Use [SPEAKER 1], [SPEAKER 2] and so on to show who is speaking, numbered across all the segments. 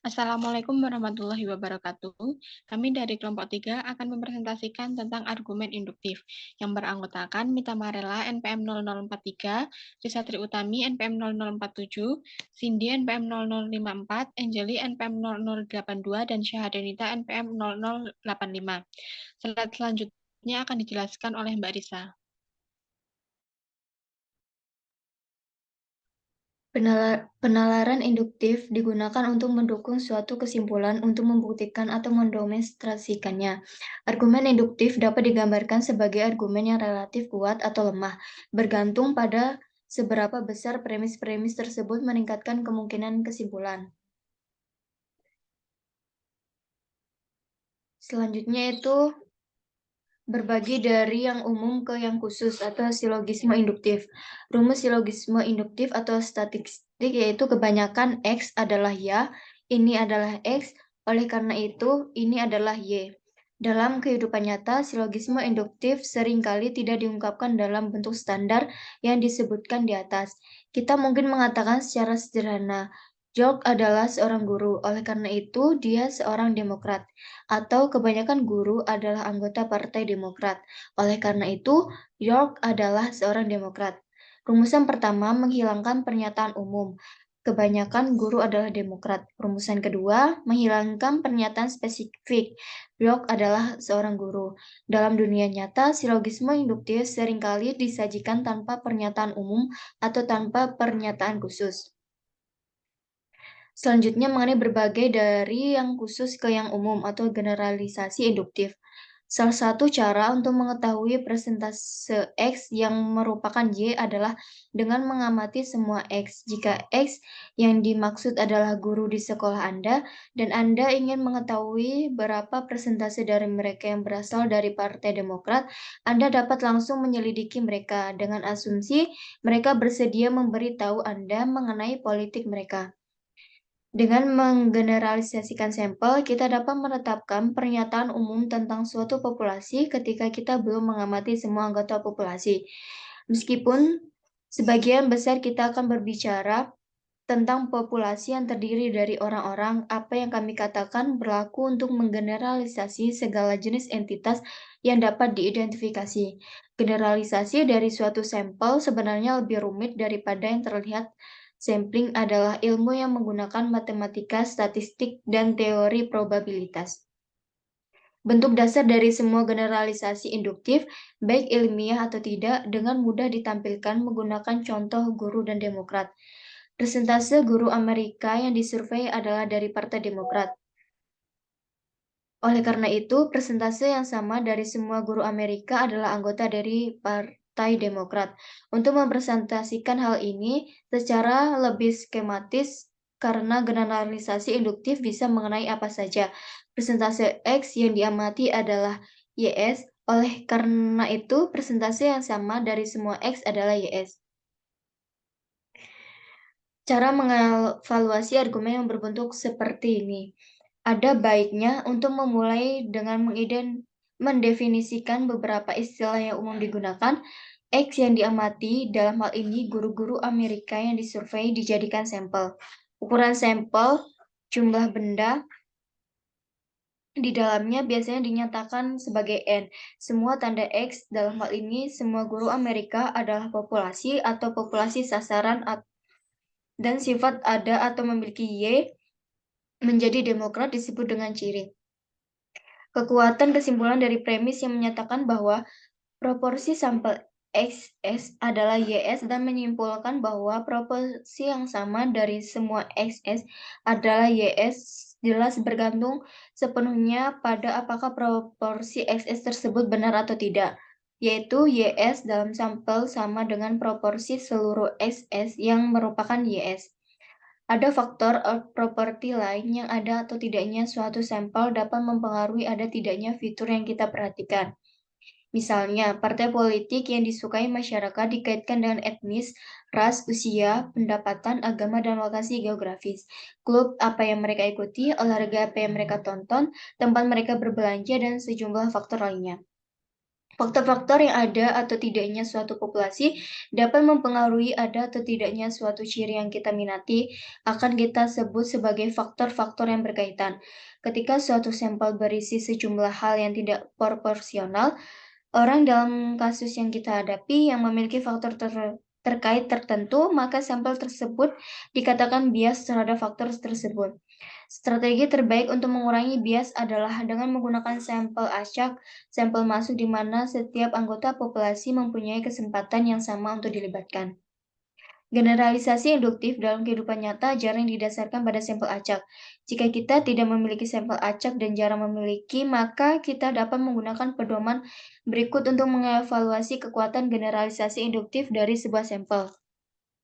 [SPEAKER 1] Assalamualaikum warahmatullahi wabarakatuh. Kami dari kelompok 3 akan mempresentasikan tentang argumen induktif yang beranggotakan Mita Marella NPM 0043, Risa Triutami NPM 0047, Cindy NPM 0054, Anjali NPM 0082, dan Syahadenita NPM 0085. Slide selanjutnya akan dijelaskan oleh Mbak Risa.
[SPEAKER 2] Penalaran induktif digunakan untuk mendukung suatu kesimpulan untuk membuktikan atau mendemonstrasikannya. Argumen induktif dapat digambarkan sebagai argumen yang relatif kuat atau lemah, bergantung pada seberapa besar premis-premis tersebut meningkatkan kemungkinan kesimpulan. Selanjutnya itu berbagi dari yang umum ke yang khusus atau silogisme induktif. Rumus silogisme induktif atau statistik yaitu kebanyakan X adalah ya, ini adalah X, oleh karena itu ini adalah Y. Dalam kehidupan nyata, silogisme induktif seringkali tidak diungkapkan dalam bentuk standar yang disebutkan di atas. Kita mungkin mengatakan secara sederhana, George adalah seorang guru, oleh karena itu dia seorang Demokrat. Atau kebanyakan guru adalah anggota Partai Demokrat. Oleh karena itu, York adalah seorang Demokrat. Rumusan pertama menghilangkan pernyataan umum. Kebanyakan guru adalah Demokrat. Rumusan kedua menghilangkan pernyataan spesifik. York adalah seorang guru. Dalam dunia nyata, silogisme induktif seringkali disajikan tanpa pernyataan umum atau tanpa pernyataan khusus. Selanjutnya mengenai berbagai dari yang khusus ke yang umum atau generalisasi induktif. Salah satu cara untuk mengetahui persentase X yang merupakan Y adalah dengan mengamati semua X. Jika X yang dimaksud adalah guru di sekolah Anda, dan Anda ingin mengetahui berapa persentase dari mereka yang berasal dari Partai Demokrat, Anda dapat langsung menyelidiki mereka dengan asumsi mereka bersedia memberitahu Anda mengenai politik mereka. Dengan menggeneralisasikan sampel, kita dapat menetapkan pernyataan umum tentang suatu populasi ketika kita belum mengamati semua anggota populasi. Meskipun sebagian besar kita akan berbicara tentang populasi yang terdiri dari orang-orang, apa yang kami katakan berlaku untuk menggeneralisasi segala jenis entitas yang dapat diidentifikasi. Generalisasi dari suatu sampel sebenarnya lebih rumit daripada yang terlihat. Sampling adalah ilmu yang menggunakan matematika, statistik, dan teori probabilitas. Bentuk dasar dari semua generalisasi induktif, baik ilmiah atau tidak, dengan mudah ditampilkan menggunakan contoh guru dan Demokrat. Persentase guru Amerika yang disurvei adalah dari Partai Demokrat. Oleh karena itu, persentase yang sama dari semua guru Amerika adalah anggota dari Partai Demokrat. Untuk mempresentasikan hal ini secara lebih skematis, karena generalisasi induktif bisa mengenai apa saja. Persentase X yang diamati adalah YS, oleh karena itu persentase yang sama dari semua X adalah YS. Cara mengevaluasi argumen yang berbentuk seperti ini. Ada baiknya untuk memulai dengan mendefinisikan beberapa istilah yang umum digunakan. X yang diamati dalam hal ini guru-guru Amerika yang disurvei dijadikan sampel. Ukuran sampel, jumlah benda di dalamnya biasanya dinyatakan sebagai N. Semua tanda X dalam hal ini semua guru Amerika adalah populasi atau populasi sasaran dan sifat ada atau memiliki Y menjadi Demokrat disebut dengan ciri. Kekuatan kesimpulan dari premis yang menyatakan bahwa proporsi sampel XS adalah YS dan menyimpulkan bahwa proporsi yang sama dari semua XS adalah YS jelas bergantung sepenuhnya pada apakah proporsi XS tersebut benar atau tidak, yaitu YS dalam sampel sama dengan proporsi seluruh XS yang merupakan YS. Ada faktor properti lain yang ada atau tidaknya suatu sampel dapat mempengaruhi ada tidaknya fitur yang kita perhatikan. Misalnya, partai politik yang disukai masyarakat dikaitkan dengan etnis, ras, usia, pendapatan, agama, dan lokasi geografis. Klub apa yang mereka ikuti, olahraga apa yang mereka tonton, tempat mereka berbelanja, dan sejumlah faktor lainnya. Faktor-faktor yang ada atau tidaknya suatu populasi dapat mempengaruhi ada atau tidaknya suatu ciri yang kita minati, akan kita sebut sebagai faktor-faktor yang berkaitan. Ketika suatu sampel berisi sejumlah hal yang tidak proporsional, orang dalam kasus yang kita hadapi yang memiliki faktor terkait tertentu, maka sampel tersebut dikatakan bias terhadap faktor tersebut. Strategi terbaik untuk mengurangi bias adalah dengan menggunakan sampel acak, sampel masuk di mana setiap anggota populasi mempunyai kesempatan yang sama untuk dilibatkan. Generalisasi induktif dalam kehidupan nyata jarang didasarkan pada sampel acak. Jika kita tidak memiliki sampel acak dan jarang memiliki, maka kita dapat menggunakan pedoman berikut untuk mengevaluasi kekuatan generalisasi induktif dari sebuah sampel.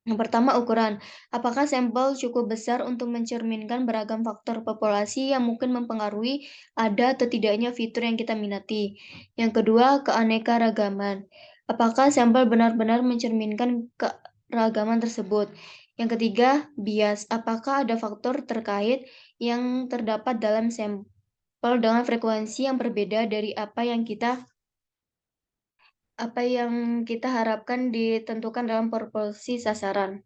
[SPEAKER 2] Yang pertama, ukuran. Apakah sampel cukup besar untuk mencerminkan beragam faktor populasi yang mungkin mempengaruhi ada atau tidaknya fitur yang kita minati? Yang kedua, keanekaragaman. Apakah sampel benar-benar mencerminkan keragaman tersebut? Yang ketiga, bias. Apakah ada faktor terkait yang terdapat dalam sampel dengan frekuensi yang berbeda dari apa yang kita harapkan ditentukan dalam proporsi sasaran?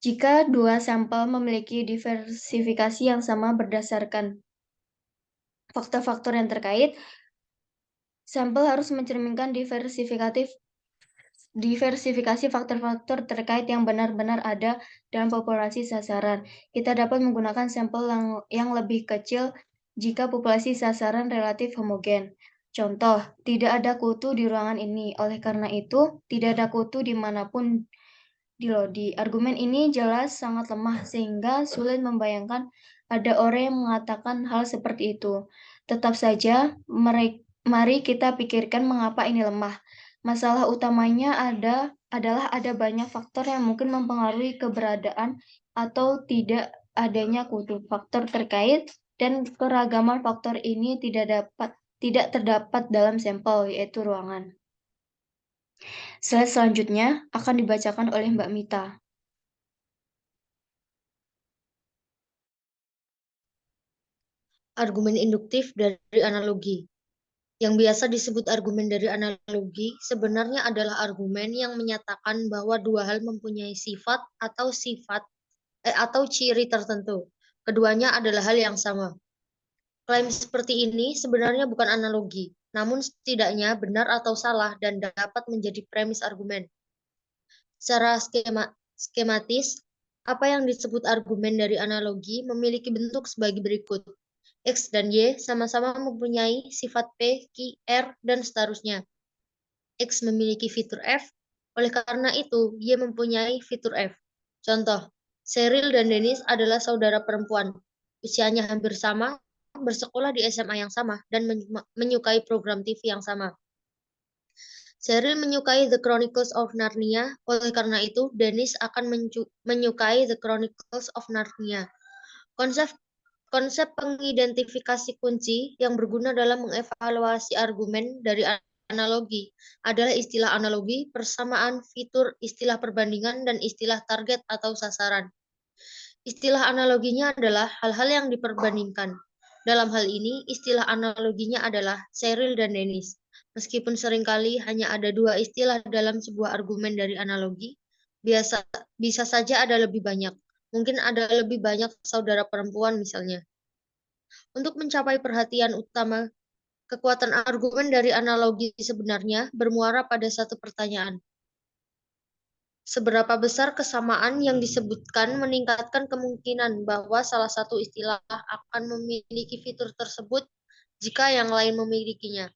[SPEAKER 2] Jika dua sampel memiliki diversifikasi yang sama berdasarkan faktor-faktor yang terkait, sampel harus mencerminkan diversifikasi faktor-faktor terkait yang benar-benar ada dalam populasi sasaran. Kita dapat menggunakan sampel yang lebih kecil jika populasi sasaran relatif homogen. Contoh, tidak ada kutu di ruangan ini. Oleh karena itu, tidak ada kutu dimanapun di Lodi. Argumen ini jelas sangat lemah sehingga sulit membayangkan ada orang yang mengatakan hal seperti itu. Tetap saja, mari kita pikirkan mengapa ini lemah. Masalah utamanya adalah ada banyak faktor yang mungkin mempengaruhi keberadaan atau tidak adanya kutu. Faktor terkait dan keragaman faktor ini tidak terdapat dalam sampel, yaitu ruangan. Slide selanjutnya akan dibacakan oleh Mbak Mita.
[SPEAKER 3] Argumen induktif dari analogi. Yang biasa disebut argumen dari analogi sebenarnya adalah argumen yang menyatakan bahwa dua hal mempunyai sifat atau ciri tertentu. Keduanya adalah hal yang sama. Klaim seperti ini sebenarnya bukan analogi, namun setidaknya benar atau salah dan dapat menjadi premis argumen. Secara skematis, apa yang disebut argumen dari analogi memiliki bentuk sebagai berikut. X dan Y sama-sama mempunyai sifat P, Q, R, dan seterusnya. X memiliki fitur F, oleh karena itu Y mempunyai fitur F. Contoh, Cheryl dan Dennis adalah saudara perempuan. Usianya hampir sama, bersekolah di SMA yang sama, dan menyukai program TV yang sama. Cheryl menyukai The Chronicles of Narnia, oleh karena itu Dennis akan menyukai The Chronicles of Narnia. Konsep pengidentifikasi kunci yang berguna dalam mengevaluasi argumen dari analogi adalah istilah analogi, persamaan fitur, istilah perbandingan, dan istilah target atau sasaran. Istilah analoginya adalah hal-hal yang diperbandingkan. Dalam hal ini, istilah analoginya adalah Cheryl dan Dennis. Meskipun seringkali hanya ada dua istilah dalam sebuah argumen dari analogi, bisa saja ada lebih banyak. Mungkin ada lebih banyak saudara perempuan misalnya. Untuk mencapai perhatian utama, kekuatan argumen dari analogi sebenarnya bermuara pada satu pertanyaan. Seberapa besar kesamaan yang disebutkan meningkatkan kemungkinan bahwa salah satu istilah akan memiliki fitur tersebut jika yang lain memilikinya.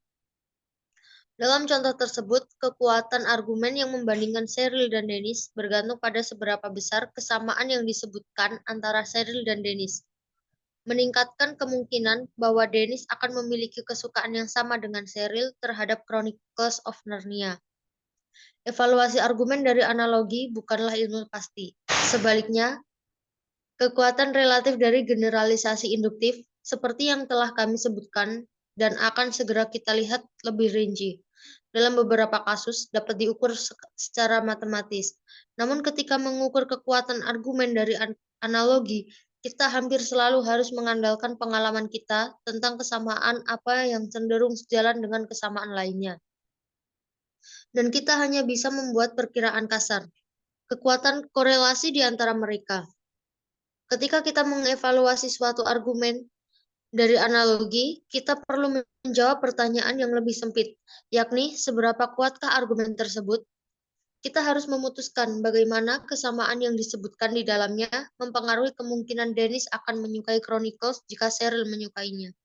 [SPEAKER 3] Dalam contoh tersebut, kekuatan argumen yang membandingkan Cheryl dan Dennis bergantung pada seberapa besar kesamaan yang disebutkan antara Cheryl dan Dennis. Meningkatkan kemungkinan bahwa Dennis akan memiliki kesukaan yang sama dengan Cheryl terhadap Chronicles of Narnia. Evaluasi argumen dari analogi bukanlah ilmu pasti. Sebaliknya, kekuatan relatif dari generalisasi induktif seperti yang telah kami sebutkan dan akan segera kita lihat lebih rinci. Dalam beberapa kasus dapat diukur secara matematis. Namun ketika mengukur kekuatan argumen dari analogi, kita hampir selalu harus mengandalkan pengalaman kita tentang kesamaan apa yang cenderung sejalan dengan kesamaan lainnya. dan kita hanya bisa membuat perkiraan kasar. Kekuatan korelasi di antara mereka. Ketika kita mengevaluasi suatu argumen dari analogi, kita perlu menjawab pertanyaan yang lebih sempit, yakni seberapa kuatkah argumen tersebut? Kita harus memutuskan bagaimana kesamaan yang disebutkan di dalamnya mempengaruhi kemungkinan Dennis akan menyukai Chronicles jika Cheryl menyukainya.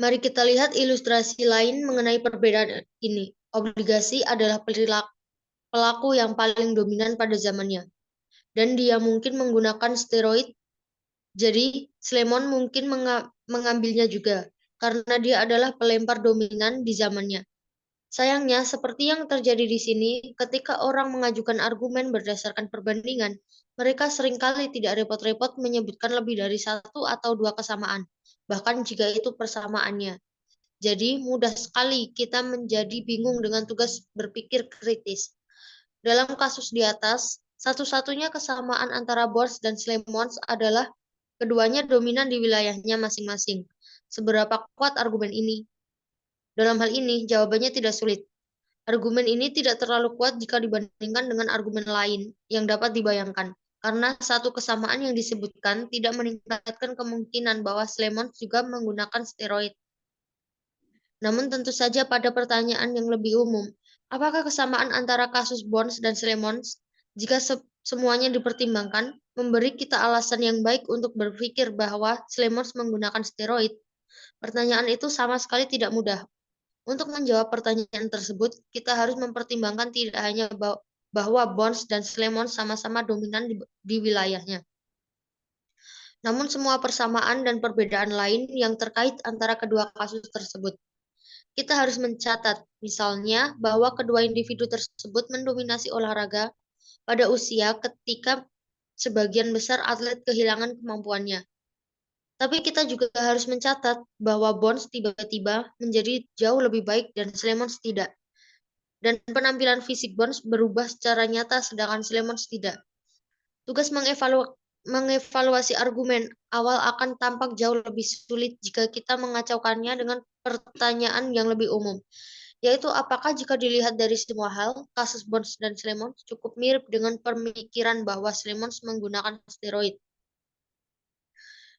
[SPEAKER 3] Mari kita lihat ilustrasi lain mengenai perbedaan ini. Obligasi adalah pelaku yang paling dominan pada zamannya, dan dia mungkin menggunakan steroid, jadi Slemon mungkin mengambilnya juga, karena dia adalah pelempar dominan di zamannya. Sayangnya, seperti yang terjadi di sini, ketika orang mengajukan argumen berdasarkan perbandingan, mereka seringkali tidak repot-repot menyebutkan lebih dari satu atau dua kesamaan, bahkan jika itu persamaannya. Jadi, mudah sekali kita menjadi bingung dengan tugas berpikir kritis. Dalam kasus di atas, satu-satunya kesamaan antara Bones dan Slemons adalah keduanya dominan di wilayahnya masing-masing. Seberapa kuat argumen ini? Dalam hal ini, jawabannya tidak sulit. Argumen ini tidak terlalu kuat jika dibandingkan dengan argumen lain yang dapat dibayangkan, karena satu kesamaan yang disebutkan tidak meningkatkan kemungkinan bahwa Slemons juga menggunakan steroid. Namun tentu saja pada pertanyaan yang lebih umum, apakah kesamaan antara kasus Bones dan Slemons, jika semuanya dipertimbangkan, memberi kita alasan yang baik untuk berpikir bahwa Slemons menggunakan steroid? Pertanyaan itu sama sekali tidak mudah. Untuk menjawab pertanyaan tersebut, kita harus mempertimbangkan tidak hanya bahwa Bones dan Slemons sama-sama dominan di wilayahnya, namun semua persamaan dan perbedaan lain yang terkait antara kedua kasus tersebut. Kita harus mencatat, misalnya, bahwa kedua individu tersebut mendominasi olahraga pada usia ketika sebagian besar atlet kehilangan kemampuannya. Tapi kita juga harus mencatat bahwa Bones tiba-tiba menjadi jauh lebih baik dan Slemons tidak. Dan penampilan fisik Bones berubah secara nyata sedangkan Slemons tidak. Tugas mengevaluasi argumen awal akan tampak jauh lebih sulit jika kita mengacaukannya dengan pertanyaan yang lebih umum, yaitu apakah jika dilihat dari semua hal, kasus Bones dan Slemons cukup mirip dengan pemikiran bahwa Slemons menggunakan steroid.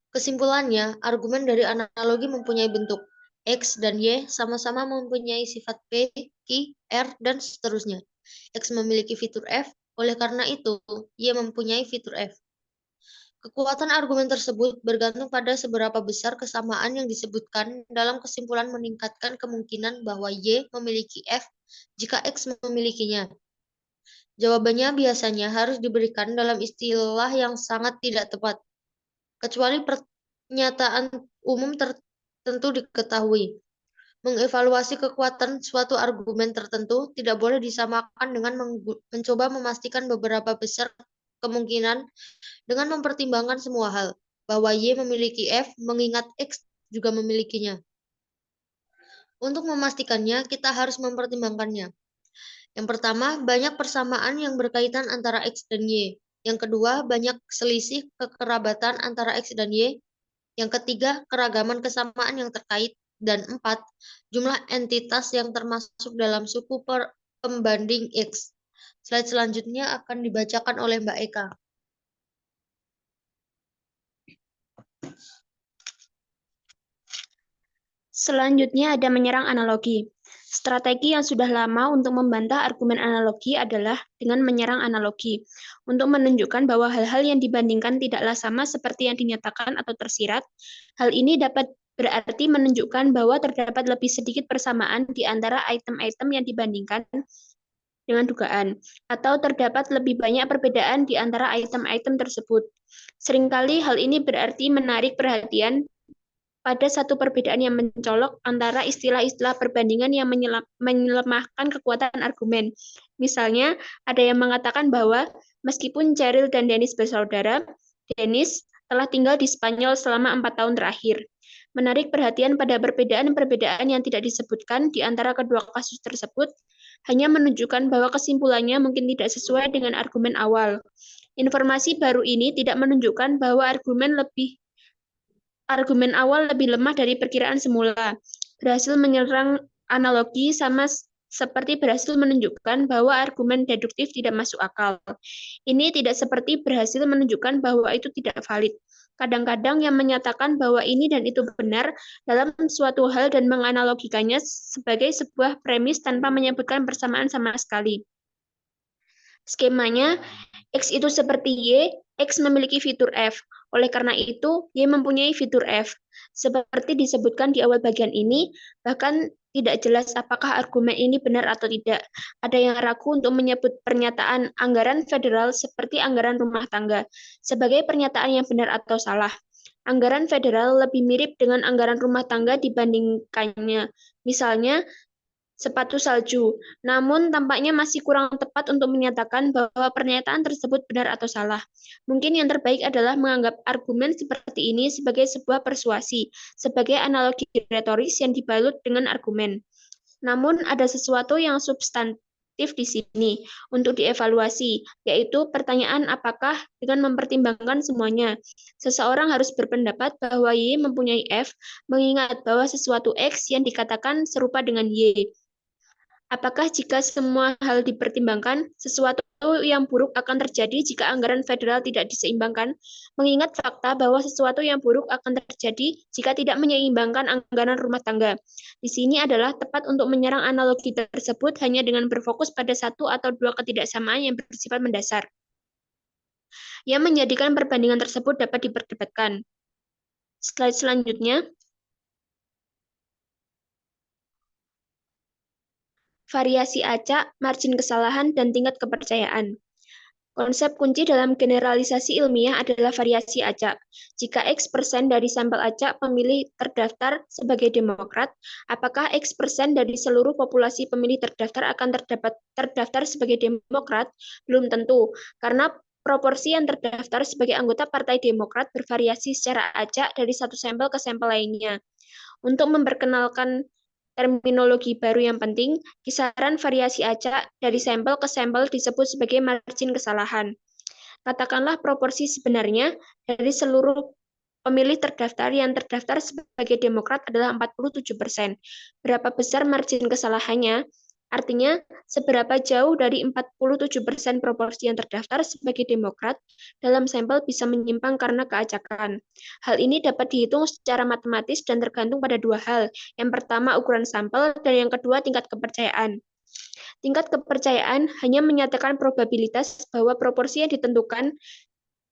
[SPEAKER 3] Kesimpulannya, argumen dari analogi mempunyai bentuk. X dan Y sama-sama mempunyai sifat P, Q, R, dan seterusnya. X memiliki fitur F, oleh karena itu, Y mempunyai fitur F. Kekuatan argumen tersebut bergantung pada seberapa besar kesamaan yang disebutkan dalam kesimpulan meningkatkan kemungkinan bahwa Y memiliki F jika X memilikinya. Jawabannya biasanya harus diberikan dalam istilah yang sangat tidak tepat, kecuali pernyataan umum tertentu diketahui. Mengevaluasi kekuatan suatu argumen tertentu tidak boleh disamakan dengan mencoba memastikan beberapa besar kemungkinan dengan mempertimbangkan semua hal, bahwa Y memiliki F mengingat X juga memilikinya. Untuk memastikannya, kita harus mempertimbangkannya. Yang pertama, banyak persamaan yang berkaitan antara X dan Y. Yang kedua, banyak selisih kekerabatan antara X dan Y. Yang ketiga, keragaman kesamaan yang terkait. Dan 4, jumlah entitas yang termasuk dalam suku pembanding X. Slide selanjutnya akan dibacakan oleh Mbak Eka.
[SPEAKER 4] Selanjutnya ada menyerang analogi. Strategi yang sudah lama untuk membantah argumen analogi adalah dengan menyerang analogi, untuk menunjukkan bahwa hal-hal yang dibandingkan tidaklah sama seperti yang dinyatakan atau tersirat. Hal ini dapat berarti menunjukkan bahwa terdapat lebih sedikit persamaan di antara item-item yang dibandingkan dengan dugaan, atau terdapat lebih banyak perbedaan di antara item-item tersebut. Seringkali hal ini berarti menarik perhatian pada satu perbedaan yang mencolok antara istilah-istilah perbandingan yang melemahkan kekuatan argumen. Misalnya, ada yang mengatakan bahwa meskipun Cheryl dan Dennis bersaudara, Dennis telah tinggal di Spanyol selama 4 tahun terakhir. Menarik perhatian pada perbedaan-perbedaan yang tidak disebutkan di antara kedua kasus tersebut hanya menunjukkan bahwa kesimpulannya mungkin tidak sesuai dengan argumen awal. Informasi baru ini tidak menunjukkan bahwa argumen awal lebih lemah dari perkiraan semula. Berhasil menyerang analogi sama seperti berhasil menunjukkan bahwa argumen deduktif tidak masuk akal. Ini tidak seperti berhasil menunjukkan bahwa itu tidak valid. Kadang-kadang yang menyatakan bahwa ini dan itu benar dalam suatu hal dan menganalogikannya sebagai sebuah premis tanpa menyebutkan persamaan sama sekali. Skemanya, X itu seperti Y, X memiliki fitur F. Oleh karena itu, Y mempunyai fitur F. Seperti disebutkan di awal bagian ini, bahkan tidak jelas apakah argumen ini benar atau tidak. Ada yang ragu untuk menyebut pernyataan anggaran federal seperti anggaran rumah tangga sebagai pernyataan yang benar atau salah. Anggaran federal lebih mirip dengan anggaran rumah tangga dibandingkannya. Misalnya, sepatu salju. Namun tampaknya masih kurang tepat untuk menyatakan bahwa pernyataan tersebut benar atau salah. Mungkin yang terbaik adalah menganggap argumen seperti ini sebagai sebuah persuasi, sebagai analogi retoris yang dibalut dengan argumen. Namun ada sesuatu yang substantif di sini untuk dievaluasi, yaitu pertanyaan apakah dengan mempertimbangkan semuanya, seseorang harus berpendapat bahwa Y mempunyai F, mengingat bahwa sesuatu X yang dikatakan serupa dengan Y. Apakah jika semua hal dipertimbangkan, sesuatu yang buruk akan terjadi jika anggaran federal tidak diseimbangkan, mengingat fakta bahwa sesuatu yang buruk akan terjadi jika tidak menyeimbangkan anggaran rumah tangga. Di sini adalah tepat untuk menyerang analogi tersebut hanya dengan berfokus pada satu atau dua ketidaksamaan yang bersifat mendasar, yang menjadikan perbandingan tersebut dapat diperdebatkan. Slide selanjutnya. Variasi acak, margin kesalahan, dan tingkat kepercayaan. Konsep kunci dalam generalisasi ilmiah adalah variasi acak. Jika X% dari sampel acak pemilih terdaftar sebagai Demokrat, apakah X% dari seluruh populasi pemilih terdaftar akan terdaftar sebagai Demokrat? Belum tentu, karena proporsi yang terdaftar sebagai anggota Partai Demokrat bervariasi secara acak dari satu sampel ke sampel lainnya. Untuk memperkenalkan terminologi baru yang penting, kisaran variasi acak dari sampel ke sampel disebut sebagai margin kesalahan. Katakanlah proporsi sebenarnya dari seluruh pemilih terdaftar yang terdaftar sebagai Demokrat adalah 47%. Berapa besar margin kesalahannya? Artinya, seberapa jauh dari 47% proporsi yang terdaftar sebagai Demokrat dalam sampel bisa menyimpang karena keacakan. Hal ini dapat dihitung secara matematis dan tergantung pada dua hal. Yang pertama, ukuran sampel, dan yang kedua, tingkat kepercayaan. Tingkat kepercayaan hanya menyatakan probabilitas bahwa proporsi yang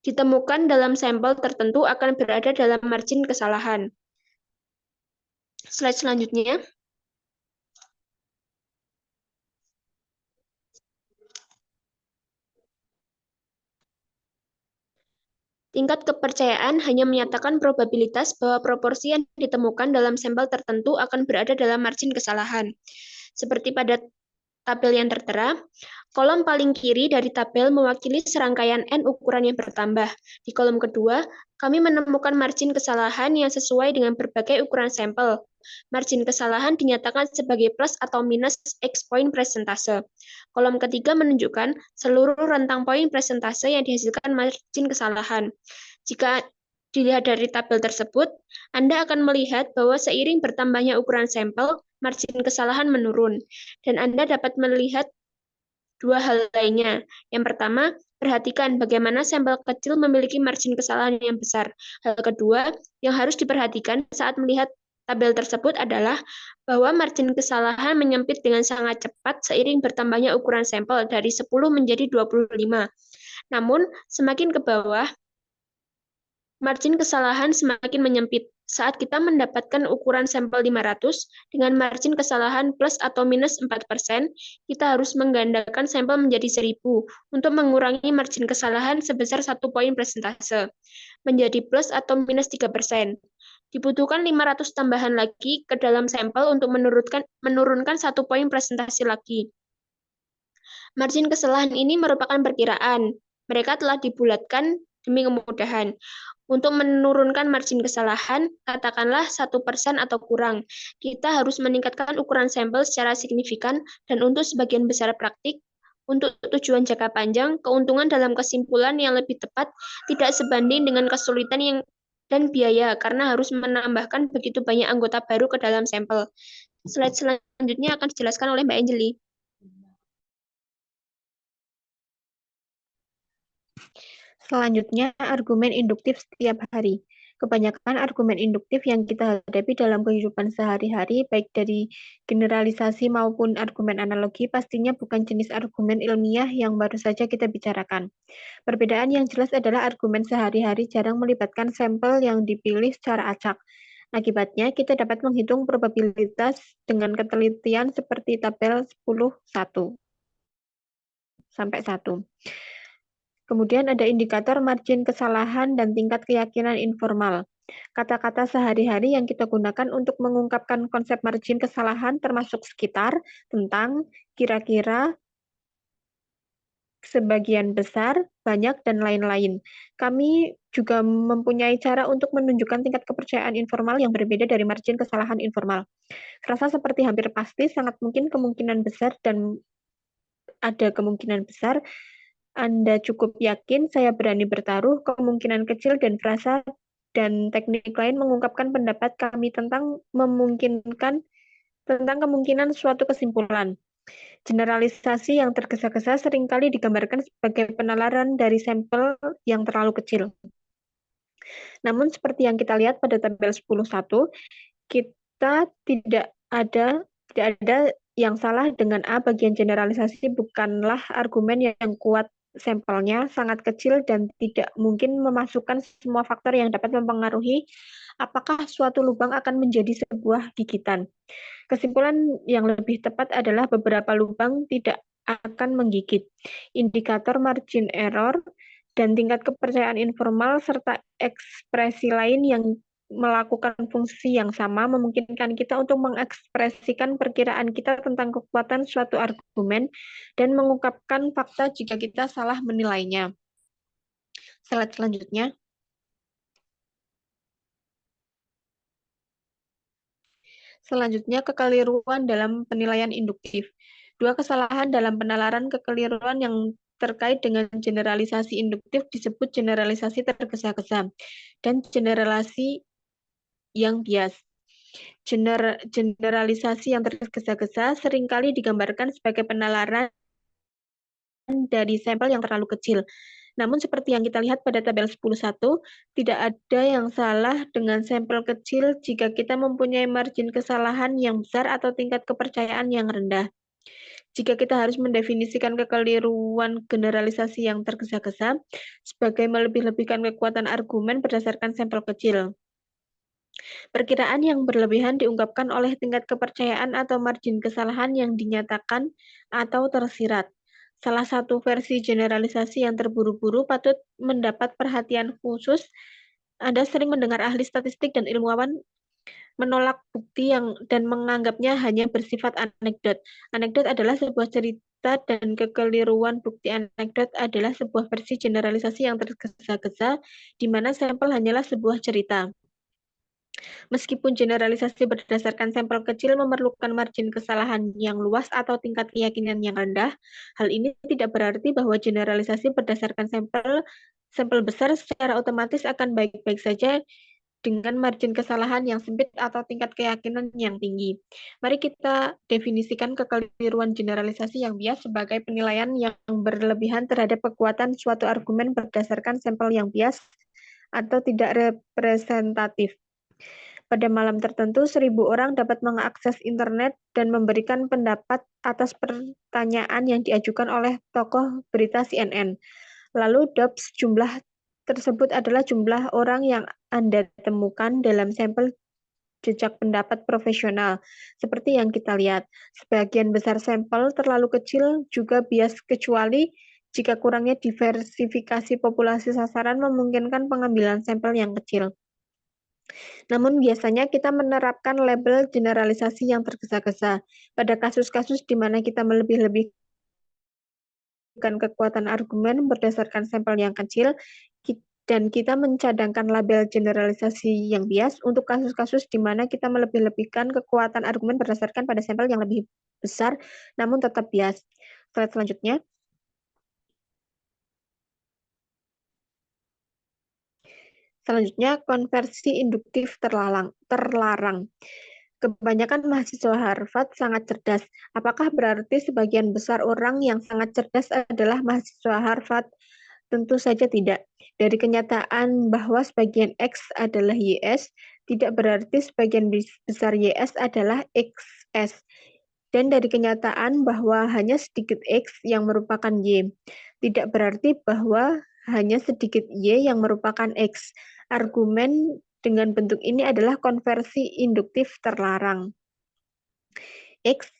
[SPEAKER 4] ditemukan dalam sampel tertentu akan berada dalam margin kesalahan. Slide selanjutnya. Tingkat kepercayaan hanya menyatakan probabilitas bahwa proporsi yang ditemukan dalam sampel tertentu akan berada dalam margin kesalahan. Seperti pada tabel yang tertera, kolom paling kiri dari tabel mewakili serangkaian N ukuran yang bertambah. Di kolom kedua, kami menemukan margin kesalahan yang sesuai dengan berbagai ukuran sampel. Margin kesalahan dinyatakan sebagai plus atau minus X poin presentase. Kolom ketiga menunjukkan seluruh rentang poin presentase yang dihasilkan margin kesalahan. Jika dilihat dari tabel tersebut, Anda akan melihat bahwa seiring bertambahnya ukuran sampel, margin kesalahan menurun. Dan Anda dapat melihat dua hal lainnya. Yang pertama, perhatikan bagaimana sampel kecil memiliki margin kesalahan yang besar. Hal kedua, yang harus diperhatikan saat melihat tabel tersebut adalah bahwa margin kesalahan menyempit dengan sangat cepat seiring bertambahnya ukuran sampel dari 10 menjadi 25. Namun, semakin ke bawah, margin kesalahan semakin menyempit. Saat kita mendapatkan ukuran sampel 500 dengan margin kesalahan plus atau minus 4%, kita harus menggandakan sampel menjadi 1000 untuk mengurangi margin kesalahan sebesar 1 poin presentase, menjadi plus atau minus 3%. Dibutuhkan 500 tambahan lagi ke dalam sampel untuk menurunkan 1 poin presentasi lagi. Margin kesalahan ini merupakan perkiraan. Mereka telah dibulatkan demi kemudahan. Untuk menurunkan margin kesalahan, katakanlah 1% atau kurang. Kita harus meningkatkan ukuran sampel secara signifikan dan untuk sebagian besar praktik, untuk tujuan jangka panjang, keuntungan dalam kesimpulan yang lebih tepat tidak sebanding dengan kesulitan dan biaya karena harus menambahkan begitu banyak anggota baru ke dalam sampel. Slide selanjutnya akan dijelaskan oleh Mbak Anjeli.
[SPEAKER 1] Selanjutnya, argumen induktif setiap hari. Kebanyakan argumen induktif yang kita hadapi dalam kehidupan sehari-hari, baik dari generalisasi maupun argumen analogi, pastinya bukan jenis argumen ilmiah yang baru saja kita bicarakan. Perbedaan yang jelas adalah argumen sehari-hari jarang melibatkan sampel yang dipilih secara acak. Akibatnya, kita dapat menghitung probabilitas dengan ketelitian seperti tabel 10:1 sampai 1. Kemudian ada indikator margin kesalahan dan tingkat keyakinan informal. Kata-kata sehari-hari yang kita gunakan untuk mengungkapkan konsep margin kesalahan termasuk sekitar, tentang, kira-kira, sebagian besar, banyak, dan lain-lain. Kami juga mempunyai cara untuk menunjukkan tingkat kepercayaan informal yang berbeda dari margin kesalahan informal. Rasa seperti hampir pasti, sangat mungkin, kemungkinan besar, dan ada kemungkinan besar, Anda cukup yakin, saya berani bertaruh, kemungkinan kecil, dan frasa dan teknik lain mengungkapkan pendapat kami tentang kemungkinan suatu kesimpulan. Generalisasi yang tergesa-gesa seringkali digambarkan sebagai penalaran dari sampel yang terlalu kecil. Namun seperti yang kita lihat pada tabel 10.1, kita tidak ada yang salah dengan A. Bagian generalisasi bukanlah argumen yang kuat, sampelnya sangat kecil dan tidak mungkin memasukkan semua faktor yang dapat mempengaruhi apakah suatu lubang akan menjadi sebuah gigitan. Kesimpulan yang lebih tepat adalah beberapa lubang tidak akan menggigit. Indikator margin error dan tingkat kepercayaan informal serta ekspresi lain yang melakukan fungsi yang sama memungkinkan kita untuk mengekspresikan perkiraan kita tentang kekuatan suatu argumen dan mengungkapkan fakta jika kita salah menilainya. Slide selanjutnya. Selanjutnya, kekeliruan dalam penilaian induktif. Dua kesalahan dalam penalaran kekeliruan yang terkait dengan generalisasi induktif disebut generalisasi tergesa-gesa dan generalisasi yang bias. Generalisasi yang tergesa-gesa seringkali digambarkan sebagai penalaran dari sampel yang terlalu kecil. Namun seperti yang kita lihat pada tabel 10.1, tidak ada yang salah dengan sampel kecil jika kita mempunyai margin kesalahan yang besar atau tingkat kepercayaan yang rendah. Jika kita harus mendefinisikan kekeliruan generalisasi yang tergesa-gesa sebagai melebih-lebihkan kekuatan argumen berdasarkan sampel kecil. Perkiraan yang berlebihan diungkapkan oleh tingkat kepercayaan atau margin kesalahan yang dinyatakan atau tersirat. Salah satu versi generalisasi yang terburu-buru patut mendapat perhatian khusus. Anda sering mendengar ahli statistik dan ilmuwan menolak bukti dan menganggapnya hanya bersifat anekdot. Anekdot adalah sebuah cerita dan kekeliruan bukti anekdot adalah sebuah versi generalisasi yang tergesa-gesa di mana sampel hanyalah sebuah cerita. Meskipun generalisasi berdasarkan sampel kecil memerlukan margin kesalahan yang luas atau tingkat keyakinan yang rendah, hal ini tidak berarti bahwa generalisasi berdasarkan sampel besar secara otomatis akan baik-baik saja dengan margin kesalahan yang sempit atau tingkat keyakinan yang tinggi. Mari kita definisikan kekeliruan generalisasi yang bias sebagai penilaian yang berlebihan terhadap kekuatan suatu argumen berdasarkan sampel yang bias atau tidak representatif. Pada malam tertentu, 1.000 orang dapat mengakses internet dan memberikan pendapat atas pertanyaan yang diajukan oleh tokoh berita CNN. Lalu DOPS jumlah tersebut adalah jumlah orang yang Anda temukan dalam sampel jejak pendapat profesional. Seperti yang kita lihat, sebagian besar sampel terlalu kecil juga bias kecuali jika kurangnya diversifikasi populasi sasaran memungkinkan pengambilan sampel yang kecil. Namun biasanya kita menerapkan label generalisasi yang tergesa-gesa. Pada kasus-kasus di mana kita melebih-lebihkan kekuatan argumen berdasarkan sampel yang kecil, dan kita mencadangkan label generalisasi yang bias untuk kasus-kasus di mana kita melebih-lebihkan kekuatan argumen berdasarkan pada sampel yang lebih besar, namun tetap bias. Slide selanjutnya. Selanjutnya, konversi induktif terlarang.
[SPEAKER 4] Kebanyakan mahasiswa Harvard sangat cerdas. Apakah berarti sebagian besar orang yang sangat cerdas adalah mahasiswa Harvard? Tentu saja tidak. Dari kenyataan bahwa sebagian X adalah YS, tidak berarti sebagian besar YS adalah XS. Dan dari kenyataan bahwa hanya sedikit X yang merupakan Y, tidak berarti bahwa hanya sedikit Y yang merupakan X. Argumen dengan bentuk ini adalah konversi induktif terlarang. X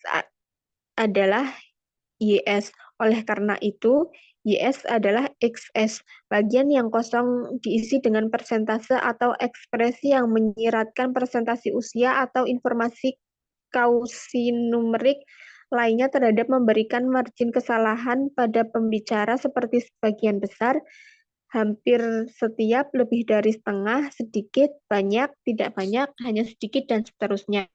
[SPEAKER 4] adalah YS. Oleh karena itu, YS adalah XS. Bagian yang kosong diisi dengan persentase atau ekspresi yang menyiratkan presentasi usia atau informasi kausinumerik lainnya terhadap memberikan margin kesalahan pada pembicara seperti sebagian besar, hampir setiap, lebih dari setengah, sedikit, banyak, tidak banyak, hanya sedikit, dan seterusnya.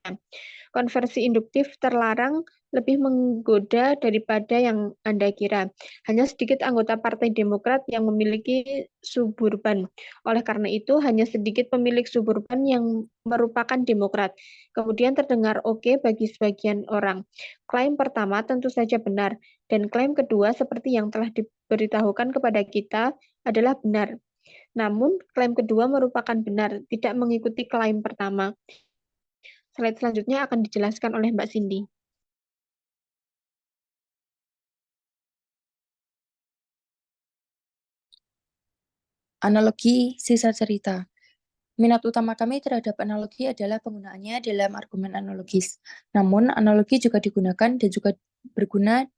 [SPEAKER 4] Konversi induktif terlarang lebih menggoda daripada yang Anda kira. Hanya sedikit anggota Partai Demokrat yang memiliki suburban. Oleh karena itu, hanya sedikit pemilik suburban yang merupakan Demokrat. Kemudian terdengar oke bagi sebagian orang. Klaim pertama tentu saja benar, dan klaim kedua seperti yang telah diberitahukan kepada kita adalah benar. Namun, klaim kedua merupakan benar, tidak mengikuti klaim pertama. Slide selanjutnya akan dijelaskan oleh Mbak Cindy.
[SPEAKER 5] Analogi sisa cerita. Minat utama kami terhadap analogi adalah penggunaannya dalam argumen analogis. Namun, analogi juga digunakan dan juga berguna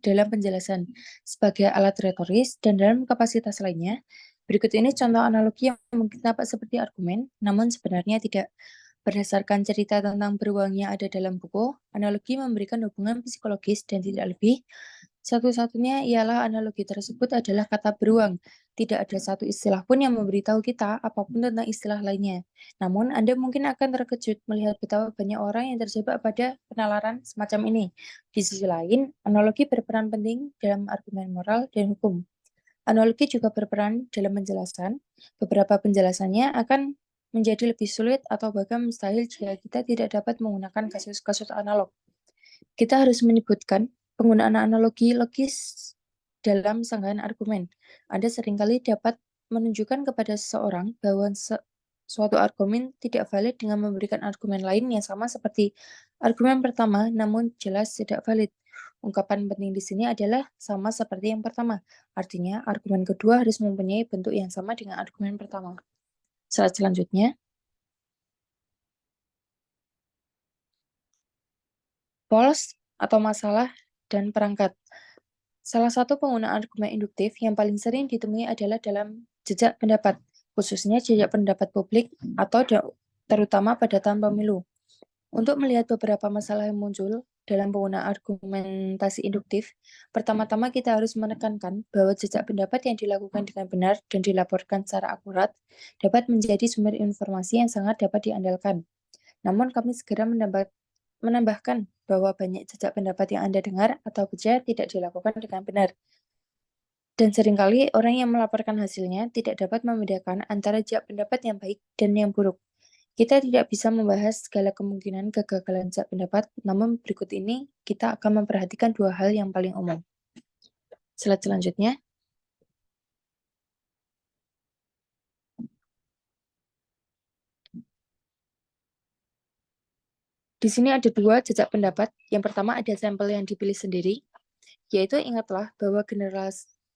[SPEAKER 5] dalam penjelasan sebagai alat retoris dan dalam kapasitas lainnya. Berikut ini contoh analogi yang mungkin tampak seperti argumen, namun sebenarnya tidak. Berdasarkan cerita tentang beruang yang ada dalam buku, analogi memberikan hubungan psikologis dan tidak lebih. Satu-satunya ialah analogi tersebut adalah kata beruang. Tidak ada satu istilah pun yang memberitahu kita apapun tentang istilah lainnya. Namun, Anda mungkin akan terkejut melihat betapa banyak orang yang terjebak pada penalaran semacam ini. Di sisi lain, analogi berperan penting dalam argumen moral dan hukum. Analogi juga berperan dalam penjelasan. Beberapa penjelasannya akan menjadi lebih sulit atau bahkan mustahil jika kita tidak dapat menggunakan kasus-kasus analog. Kita harus menyebutkan penggunaan analogi logis dalam sanggahan argumen. Anda seringkali dapat menunjukkan kepada seseorang bahwa suatu argumen tidak valid dengan memberikan argumen lain yang sama seperti argumen pertama, namun jelas tidak valid. Ungkapan penting di sini adalah sama seperti yang pertama. Artinya, argumen kedua harus mempunyai bentuk yang sama dengan argumen pertama. Slide selanjutnya. Pols atau masalah dan perangkat. Salah satu penggunaan argumen induktif yang paling sering ditemui adalah dalam jejak pendapat, khususnya jejak pendapat publik atau terutama pada tahun pemilu. Untuk melihat beberapa masalah yang muncul dalam penggunaan argumentasi induktif, pertama-tama kita harus menekankan bahwa jejak pendapat yang dilakukan dengan benar dan dilaporkan secara akurat dapat menjadi sumber informasi yang sangat dapat diandalkan. Namun kami segera menambahkan bahwa banyak jejak pendapat yang Anda dengar atau baca tidak dilakukan dengan benar. Dan seringkali orang yang melaporkan hasilnya tidak dapat membedakan antara jejak pendapat yang baik dan yang buruk. Kita tidak bisa membahas segala kemungkinan kegagalan jejak pendapat, namun berikut ini kita akan memperhatikan dua hal yang paling umum. Slide selanjutnya. Di sini ada dua jejak pendapat. Yang pertama ada sampel yang dipilih sendiri, yaitu ingatlah bahwa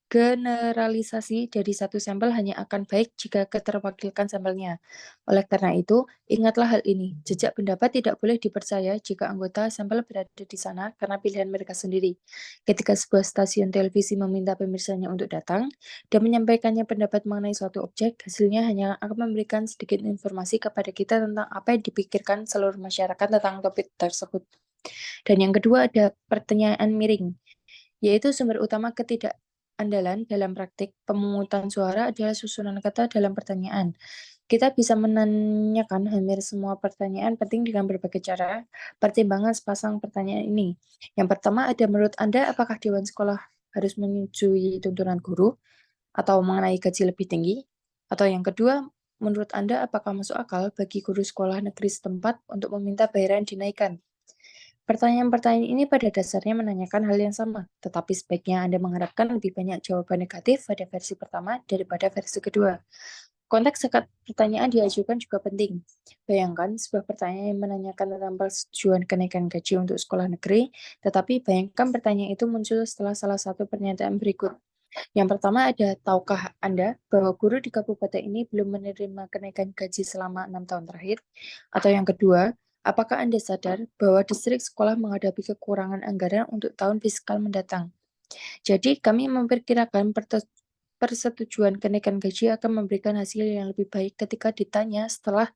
[SPEAKER 5] generalisasi dari satu sampel hanya akan baik jika keterwakilkan sampelnya. Oleh karena itu, ingatlah hal ini. Jejak pendapat tidak boleh dipercaya jika anggota sampel berada di sana karena pilihan mereka sendiri. Ketika sebuah stasiun televisi meminta pemirsanya untuk datang dan menyampaikannya pendapat mengenai suatu objek, hasilnya hanya akan memberikan sedikit informasi kepada kita tentang apa yang dipikirkan seluruh masyarakat tentang topik tersebut. Dan yang kedua ada pertanyaan miring, yaitu sumber utama andalan dalam praktik pemungutan suara adalah susunan kata dalam pertanyaan. Kita bisa menanyakan hampir semua pertanyaan penting dengan berbagai cara. Pertimbangan sepasang pertanyaan ini. Yang pertama ada, menurut Anda apakah Dewan Sekolah harus menyetujui tuntunan guru atau mengenai gaji lebih tinggi? Atau yang kedua, Menurut Anda, apakah masuk akal bagi guru sekolah negeri setempat untuk meminta bayaran dinaikkan? Pertanyaan-pertanyaan ini pada dasarnya menanyakan hal yang sama, tetapi sebaiknya Anda mengharapkan lebih banyak jawaban negatif pada versi pertama daripada versi kedua. Konteks saat pertanyaan diajukan juga penting. Bayangkan sebuah pertanyaan yang menanyakan tentang persetujuan kenaikan gaji untuk sekolah negeri, tetapi bayangkan pertanyaan itu muncul setelah salah satu pernyataan berikut. Yang pertama ada, tahukah Anda bahwa guru di kabupaten ini belum menerima kenaikan gaji selama 6 tahun terakhir? Atau yang kedua, apakah Anda sadar bahwa distrik sekolah menghadapi kekurangan anggaran untuk tahun fiskal mendatang? Jadi, kami memperkirakan persetujuan kenaikan gaji akan memberikan hasil yang lebih baik ketika ditanya setelah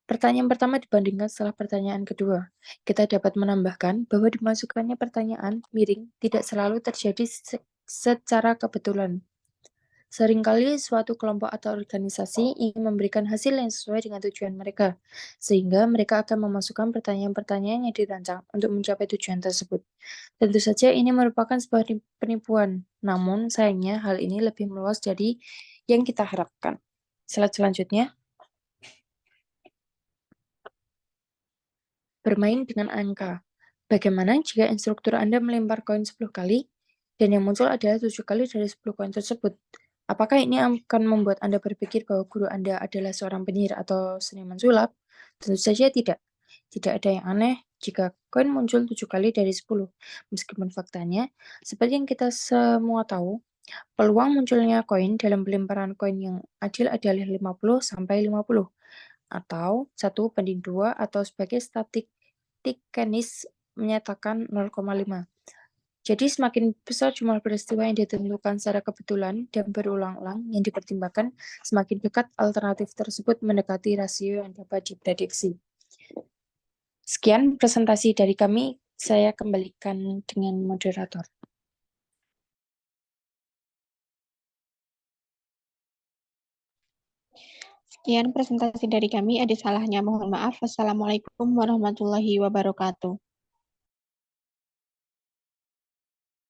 [SPEAKER 5] pertanyaan pertama dibandingkan setelah pertanyaan kedua. Kita dapat menambahkan bahwa dimasukkannya pertanyaan miring tidak selalu terjadi secara kebetulan. Seringkali suatu kelompok atau organisasi ingin memberikan hasil yang sesuai dengan tujuan mereka, sehingga mereka akan memasukkan pertanyaan-pertanyaan yang dirancang untuk mencapai tujuan tersebut. Tentu saja ini merupakan sebuah penipuan, namun sayangnya hal ini lebih meluas dari yang kita harapkan. Slide selanjutnya. Bermain dengan angka. Bagaimana jika instruktur Anda melempar koin 10 kali, dan yang muncul adalah 7 kali dari 10 koin tersebut? Apakah ini akan membuat Anda berpikir bahwa guru Anda adalah seorang penyihir atau seniman sulap? Tentu saja tidak. Tidak ada yang aneh jika koin muncul 7 kali dari 10. Meskipun faktanya, seperti yang kita semua tahu, peluang munculnya koin dalam pelemparan koin yang adil adalah 50-50, atau 1:2, atau sebagai statistik Keynes menyatakan 0,5. Jadi semakin besar jumlah peristiwa yang ditentukan secara kebetulan dan berulang-ulang yang dipertimbangkan, semakin dekat alternatif tersebut mendekati rasio yang dapat diprediksi. Sekian presentasi dari kami, saya kembalikan dengan moderator.
[SPEAKER 1] Sekian presentasi dari kami, ada salahnya mohon maaf. Wassalamualaikum warahmatullahi wabarakatuh.